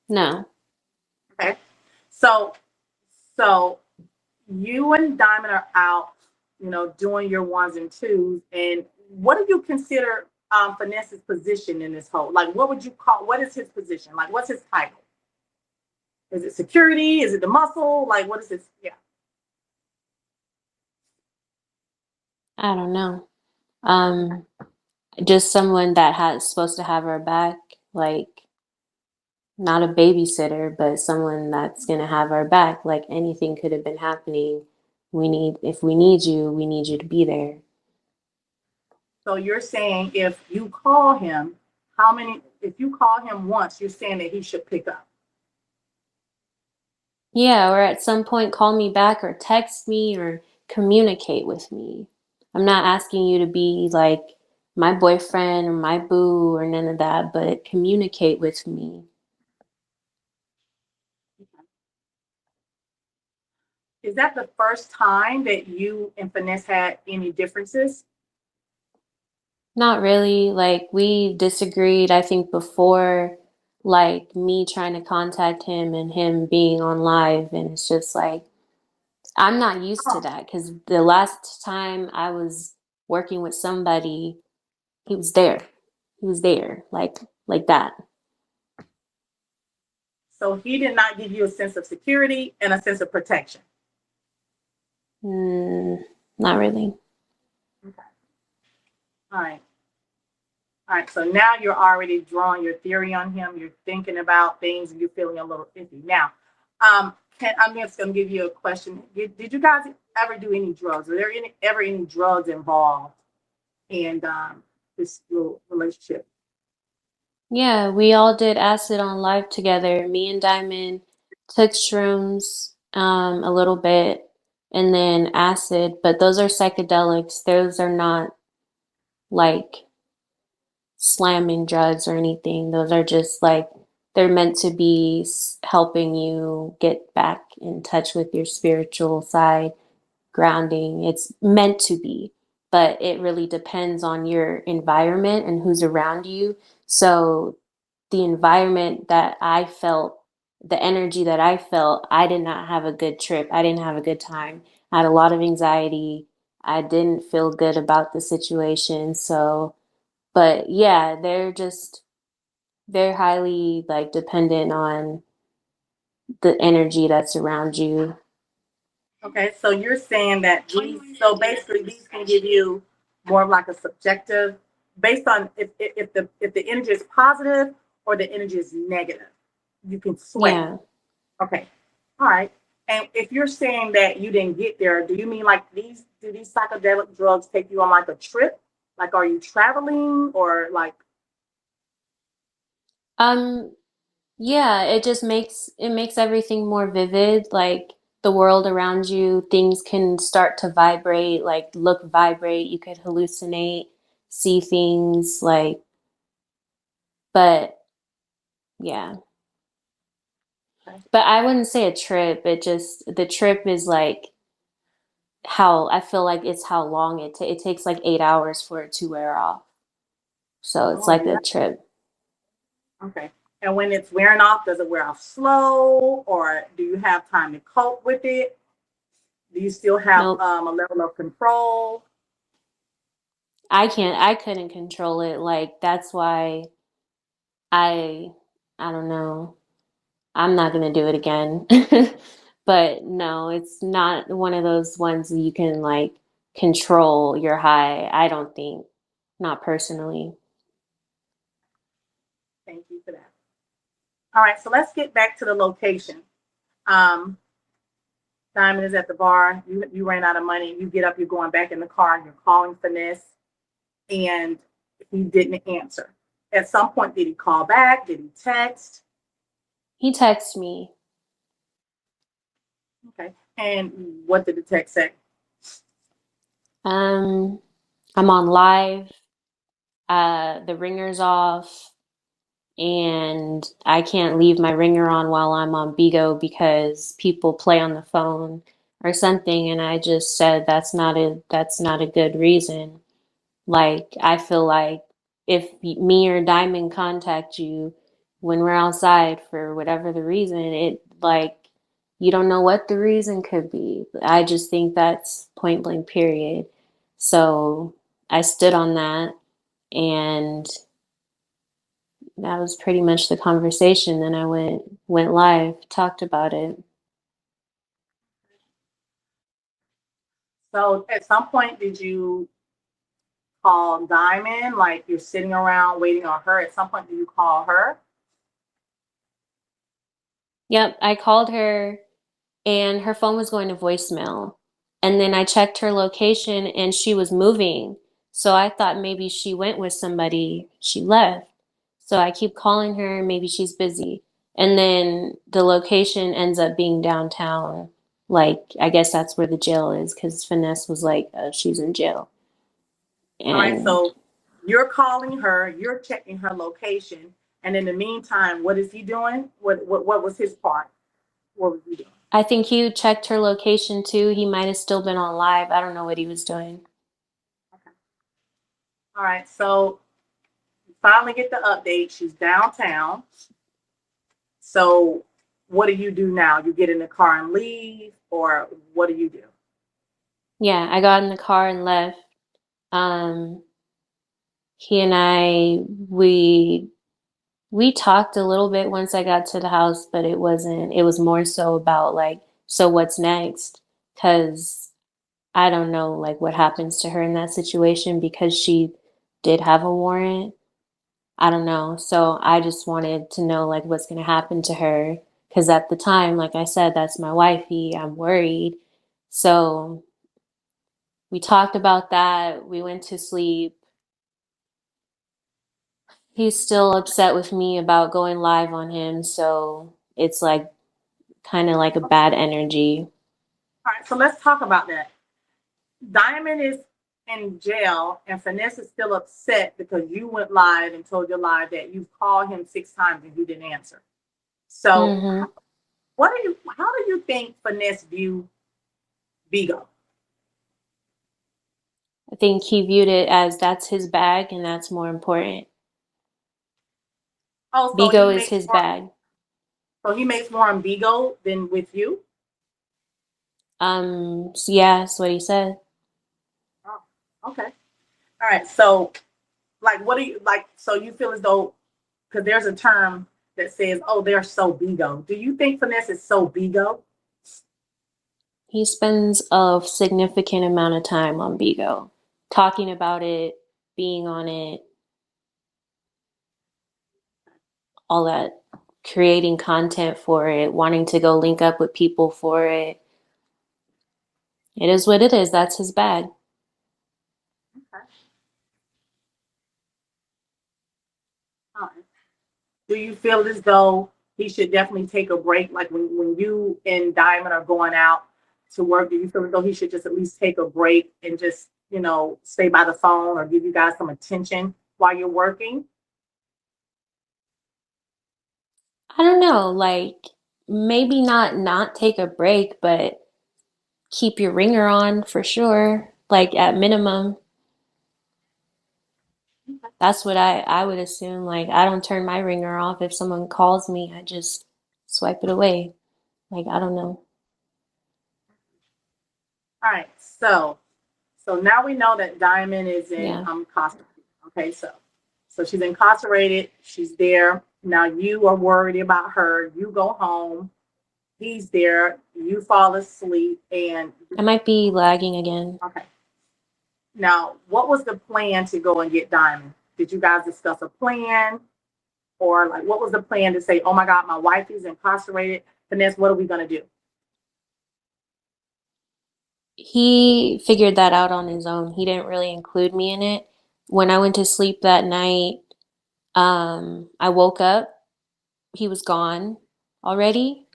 No. Okay. So, so you and Diamond are out, doing your ones and twos. And what do you consider Finesse's position in this whole? Like, what would you call? What is his position? Like, what's his title? Is it security? Is it the muscle? Like, what is his? Yeah. I don't know. Um, just someone that has supposed to have our back. Like, not a babysitter, but someone that's going to have our back. Like anything could have been happening. If we need you, we need you to be there. So you're saying if you call him, how many, if you call him once, you're saying that he should pick up. Yeah, or at some point call me back or text me or communicate with me. I'm not asking you to be like my boyfriend or my boo or none of that, but communicate with me. Is that the first time that you and Finesse had any differences? Not really. Like we disagreed, I think before like me trying to contact him and him being on live and it's just like I'm not used to Oh, that because the last time I was working with somebody, he was there. He was there, like that. so he did not give you a sense of security and a sense of protection. Mm, not really. Okay. All right. All right. So now you're already drawing your theory on him. You're thinking about things and you're feeling a little iffy. Now, I'm just going to give you a question. Did you guys ever do any drugs? Were there ever any drugs involved in this little relationship? Yeah, we all did acid on live together. Me and Diamond took shrooms a little bit and then acid, but those are psychedelics. Those are not like slamming drugs or anything. Those are just like they're meant to be helping you get back in touch with your spiritual side, grounding. It's meant to be, but it really depends on your environment and who's around you. So the environment that I felt, the energy that I felt, I did not have a good trip. I didn't have a good time. I had a lot of anxiety. I didn't feel good about the situation. So, but yeah, they're highly like dependent on the energy that's around you. Okay, so you're saying that so basically these can give you more of like a subjective, based on if the energy is positive or the energy is negative, you can sway. Yeah. Okay, all right. And if you're saying that you didn't get there, do you mean like do these psychedelic drugs take you on like a trip? Like, are you traveling or like? Um, Yeah, it makes everything more vivid, like the world around you, things can start to vibrate, like vibrate, you could hallucinate, see things like but yeah. Okay, But I wouldn't say a trip. The trip is like how I feel like it's how long it takes like 8 hours for it to wear off. So it's oh like yeah, a trip. okay. And when it's wearing off, does it wear off slow, or do you have time to cope with it? Do you still have Nope. a level of control? I couldn't control it. Like that's why I I don't know. I'm not gonna do it again. But no, it's not one of those ones that you can like control your high. I don't think. Not personally. Thank you for that. All right, so let's get back to the location. Um, Diamond is at the bar. You ran out of money. You get up. You're going back in the car. You're calling Finesse, and he didn't answer. At some point, did he call back? Did he text? He texted me. Okay. And what did the text say? Um, I'm on live. The ringer's off, and I can't leave my ringer on while I'm on Bigo because people play on the phone or something. And I just said that's not a good reason. Like, I feel like if me or Diamond contact you when we're outside for whatever the reason, it like you don't know what the reason could be. I just think that's point blank, period. So I stood on that, and that was pretty much the conversation. Then I went live, talked about it. So at some point, did you call Diamond? Like you're sitting around waiting on her. At some point, do you call her? Yep, I called her and her phone was going to voicemail. And then I checked her location and she was moving. So I thought maybe she went with somebody. She left. So I keep calling her, maybe she's busy. And then the location ends up being downtown. Like, I guess that's where the jail is because Finesse was like, she's in jail. All right, And so you're calling her, you're checking her location, and in the meantime, what is he doing? What was his part? What was he doing? I think he checked her location too. He might have still been on live. I don't know what he was doing. Okay. All right, so you finally get the update. She's downtown. So what do you do now? You get in the car and leave, or what do you do? Yeah, I got in the car and left. Um, he and we talked a little bit once I got to the house, but it was more so about like, so what's next? Because I don't know like what happens to her in that situation because she did have a warrant. I don't know. So I just wanted to know like what's going to happen to her because at the time, like I said, that's my wifey. I'm worried. So we talked about that. We went to sleep. He's still upset with me about going live on him, so it's like kind of like a Okay. bad energy. All right, so let's talk about that. Diamond is in jail, and Finesse is still upset because you went live and told your live that you've called him 6 times and he didn't answer. So, Hmm. what do you? How do you think Finesse view Vigo? I think he viewed it as that's his bag and that's more important. Oh, Bigo is his bag. so he makes more on Vigo than with you. So yeah, that's what he said. Oh, okay. All right. So, like, what do you like? So you feel as though because there's a term that says, "Oh, they're so Bigo." Do you think Finesse is so Bigo? He spends a significant amount of time on Bigo, talking about it, being on it, all that, creating content for it, wanting to go link up with people for it. It is what it is. That's his bag. Okay. All right. Do you feel as though he should definitely take a break? Like when you and Diamond are going out to work, do you feel as though he should just at least take a break and just, stay by the phone or give you guys some attention while you're working? I don't know, like maybe not take a break, but keep your ringer on for sure. Like at minimum. That's what I would assume. Like I don't turn my ringer off if someone calls me, I just swipe it away. Like I don't know. All right. So now we know that Diamond is in Yeah. incarcerated. Okay, so she's incarcerated. She's there. Now you are worried about her. You go home. He's there. You fall asleep. And I might be lagging again. okay. Now, what was the plan to go and get Diamond? Did you guys discuss a plan? Or like what was the plan to say, oh my God, my wife is incarcerated. Finesse, what are we gonna do? He figured that out on his own. He didn't really include me in it. When I went to sleep that night, I woke up, he was gone already.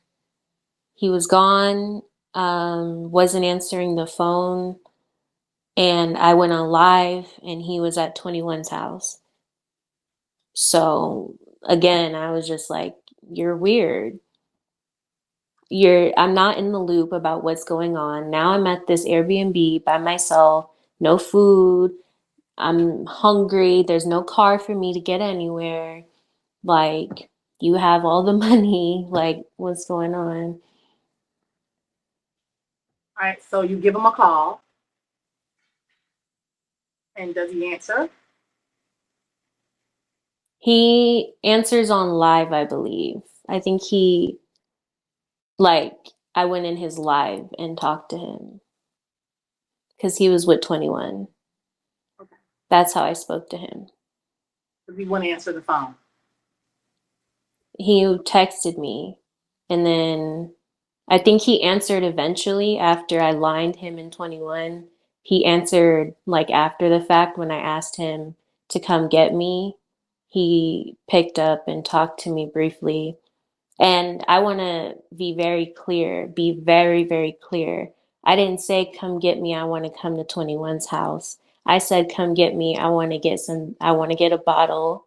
He was gone, wasn't answering the phone, and I went on live and he was at 21's house. So again, I was just like, you're weird. I'm not in the loop about what's going on. Now I'm at this Airbnb by myself, no food. I'm hungry. There's no car for me to get anywhere. Like, you have all the money. Like, what's going on? All right, so you give him a call, and does he answer? He answers on live, I believe. I think like, I went in his live and talked to him because he was with 21. Okay, That's how I spoke to him. does he want to answer the phone? He texted me. And then I think he answered eventually after I lined him in 21. He answered like after the fact when I asked him to come get me. He picked up and talked to me briefly. And I want to be very clear, be very, very clear. I didn't say, come get me. I want to come to 21's house. I said, come get me. I want to get a bottle.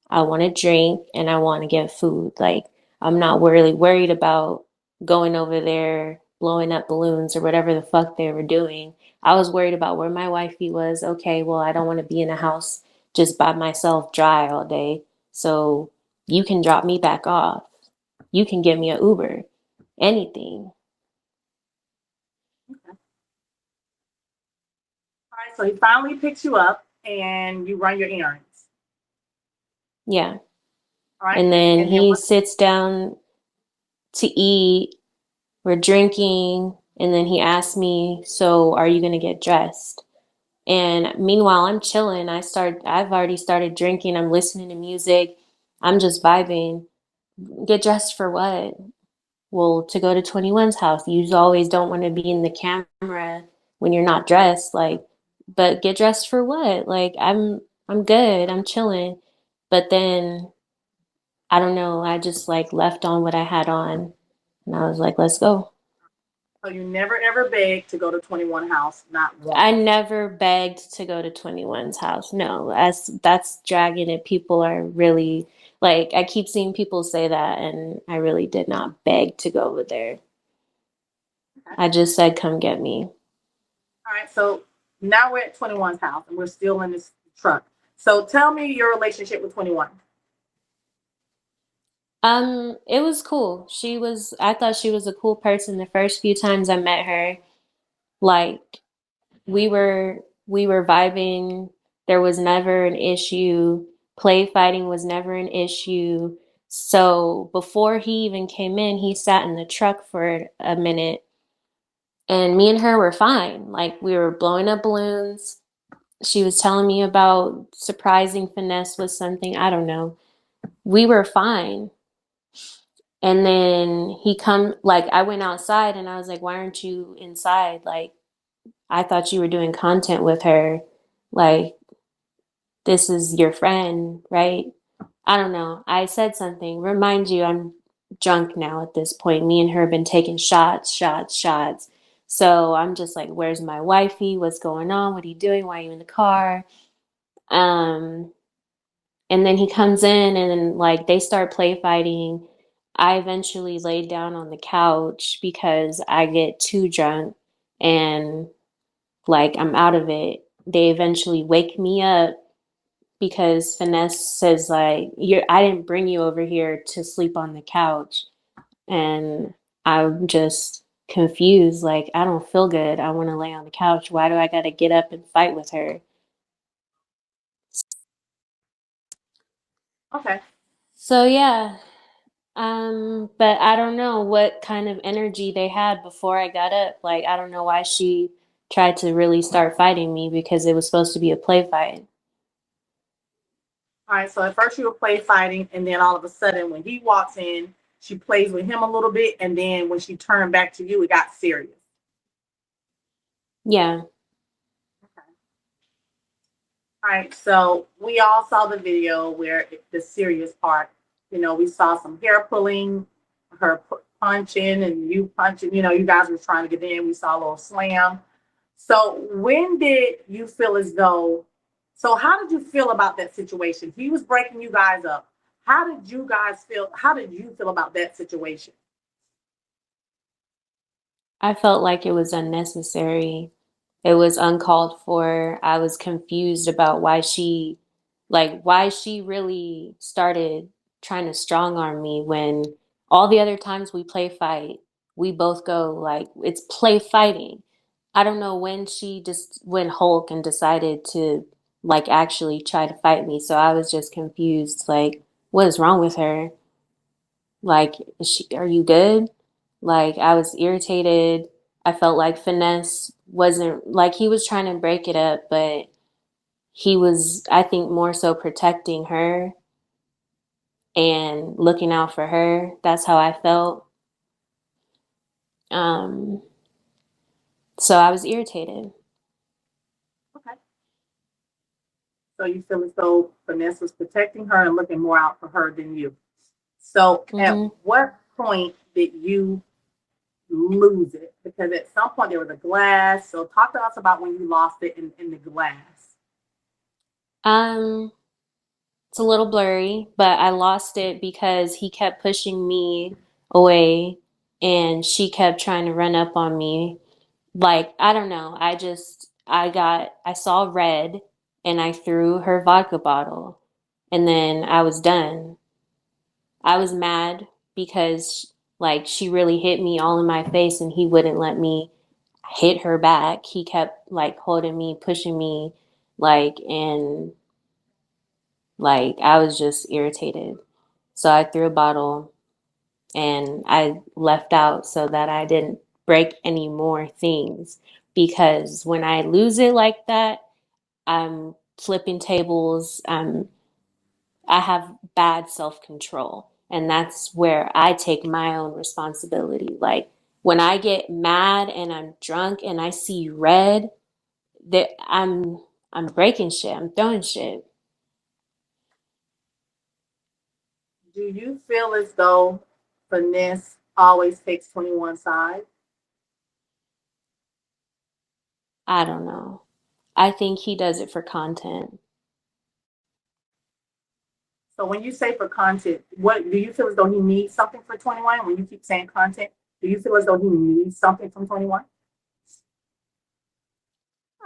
I want to drink and I want to get food. Like, I'm not really worried about going over there, blowing up balloons or whatever the fuck they were doing. I was worried about where my wifey was. Okay, well, I don't want to be in a house just by myself dry all day. So you can drop me back off. You can get me an Uber, anything. Okay. All right, so he finally picks you up and you run your errands. Yeah. All right, And then and then he what? sits down to eat. We're drinking. And then he asks me, so are you going to get dressed? And meanwhile, I'm chilling. I've already started drinking. I'm listening to music. I'm just vibing. Get dressed for what? Well, to go to 21's house. You always don't want to be in the camera when you're not dressed. Like, but get dressed for what? Like, I'm good. I'm chilling. But then I don't know. I just like left on what I had on, and I was like, let's go. So you never ever begged to go to 21 house, not once. I never begged to go to 21's house. No, that's dragging it. People are really like I keep seeing people say that and I really did not beg to go over there. Okay. I just said come get me. All right, so now we're at 21's house and we're still in this truck. So tell me your relationship with 21. It was cool. I thought she was a cool person the first few times I met her. Like we were vibing. There was never an issue. Play fighting was never an issue. So before he even came in, he sat in the truck for a minute and me and her were fine. Like we were blowing up balloons. She was telling me about surprising finesse with something. I don't know. We were fine. And then like I went outside and I was like, why aren't you inside? Like I thought you were doing content with her. Like this is your friend, right? I don't know. I said something. Remind you, I'm drunk now at this point. Me and her have been taking shots, shots, shots. So I'm just like, where's my wifey? What's going on? What are you doing? Why are you in the car? Um, and then he comes in and then like they start play fighting. I eventually laid down on the couch because I get too drunk and like I'm out of it. They eventually wake me up because Finesse says like you're I didn't bring you over here to sleep on the couch and I'm just confused like I don't feel good. I want to lay on the couch. Why do I got to get up and fight with her? Okay. So yeah, but I don't know what kind of energy they had before I got up. Like I don't know why she tried to really start fighting me because it was supposed to be a play fight. All right, so at first you were play fighting, and then all of a sudden, when he walks in, she plays with him a little bit, and then when she turned back to you, it got serious. Yeah. Okay. All right, so we all saw the video where the serious part, we saw some hair pulling, her punching, and you punching. You guys were trying to get in. We saw a little slam. So when did you feel as though? So how did you feel about that situation? He was breaking you guys up. How did you guys feel? How did you feel about that situation? I felt like it was unnecessary. It was uncalled for. I was confused about why she really started trying to strong arm me when all the other times we play fight, we both go like, it's play fighting. I don't know when she just went Hulk and decided to like actually try to fight me. So I was just confused. Like, what is wrong with her? Like, are you good? Like, I was irritated. I felt like Finesse wasn't like he was trying to break it up, but he was, I think, more so protecting her and looking out for her. That's how I felt. Um, so I was irritated. Okay. So you feel as though Vanessa was protecting her and looking more out for her than you. So at Hmm. what point did you lose it? Because at some point there was a glass. So talk to us about when you lost it in the glass. Um, it's a little blurry, but I lost it because he kept pushing me away and she kept trying to run up on me. Like, I don't know. I saw red and I threw her vodka bottle and then I was done. I was mad because like she really hit me all in my face and he wouldn't let me hit her back. He kept like holding me, pushing me, and I was just irritated. So I threw a bottle and I left out so that I didn't break any more things. Because when I lose it like that, I'm flipping tables. I have bad self control. And that's where I take my own responsibility. Like when I get mad and I'm drunk and I see red, that I'm breaking shit. I'm throwing shit. Do you feel as though finesse always takes 21 side? I don't know. I think he does it for content. So when you say for content, what do you feel as though he needs something for 21? When you keep saying content, do you feel as though he needs something from 21?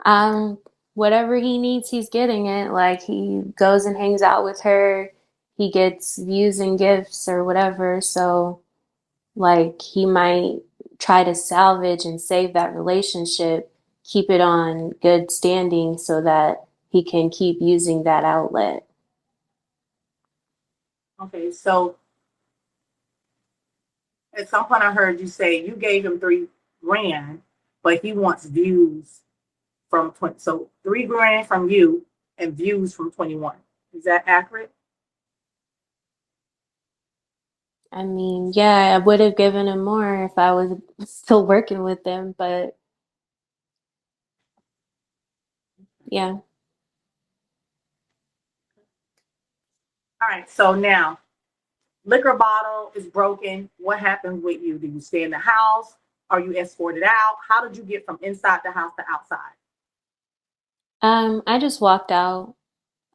Um, Whatever he needs, he's getting it. Like he goes and hangs out with her, he gets views and gifts or whatever. So like he might try to salvage and save that relationship, keep it on good standing so that he can keep using that outlet. Okay, so at some point I heard you say you gave him 3 grand, but he wants views from 20. So 3 grand from you and views from 21. Is that accurate? I mean, yeah, I would have given him more if I was still working with him, but yeah. All right. So now liquor bottle is broken. What happens with you? Do you stay in the house? Are you escorted out? How did you get from inside the house to outside? I just walked out.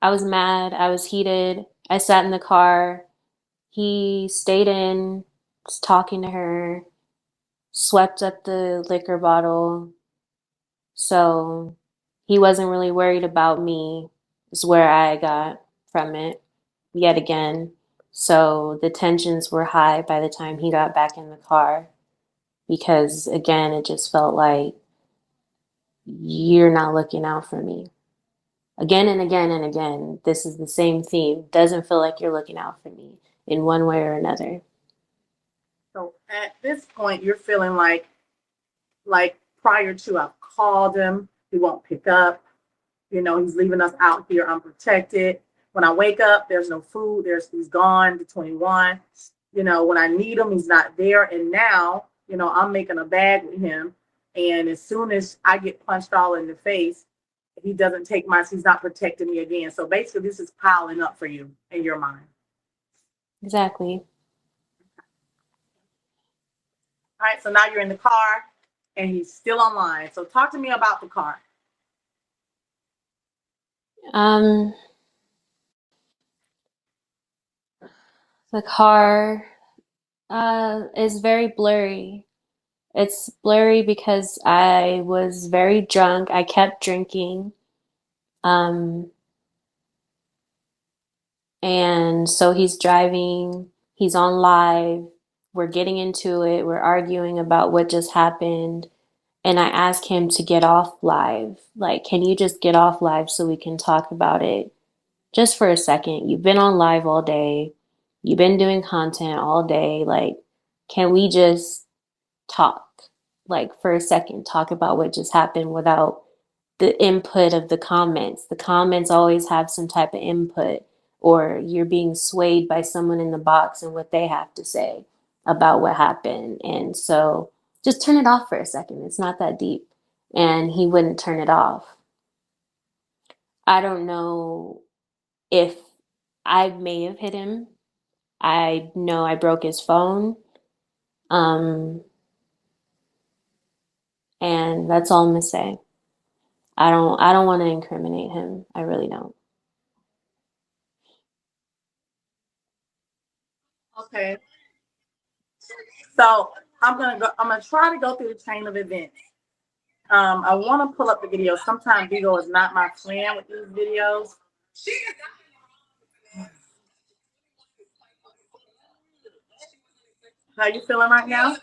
I was mad. I was heated. I sat in the car. He stayed in, was talking to her, swept up the liquor bottle. So he wasn't really worried about me, is where I got from it yet again. So the tensions were high by the time he got back in the car because, again, it just felt like you're not looking out for me. Again and again and again, this is the same theme. Doesn't feel like you're looking out for me in one way or another. So at this point, you're feeling like prior to I've called him, he won't pick up. You know, he's leaving us out here unprotected. When I wake up, there's no food. He's gone to 21. You know, when I need him, he's not there. And now, you know, I'm making a bag with him. And as soon as I get punched all in the face, he doesn't take my, he's not protecting me again. So basically, this is piling up for you in your mind. Exactly. All right. So now you're in the car and he's still online. So talk to me about the car. Um, the car is very blurry. It's blurry because I was very drunk. I kept drinking. Um, and so he's driving, he's on live. We're getting into it. We're arguing about what just happened. And I ask him to get off live. Like, can you just get off live so we can talk about it just for a second? You've been on live all day. You've been doing content all day. Like, can we just talk? Like, for a second, talk about what just happened without the input of the comments. The comments always have some type of input, or you're being swayed by someone in the box and what they have to say about what happened. And so just turn it off for a second. It's not that deep. And he wouldn't turn it off. I don't know if I may have hit him. I know I broke his phone. Um, and that's all I'm gonna say. I don't want to incriminate him. I really don't. Okay. So I'm gonna try to go through the chain of events. I want to pull up the video. Sometimes Vigo is not my friend with these videos. How you feeling right now?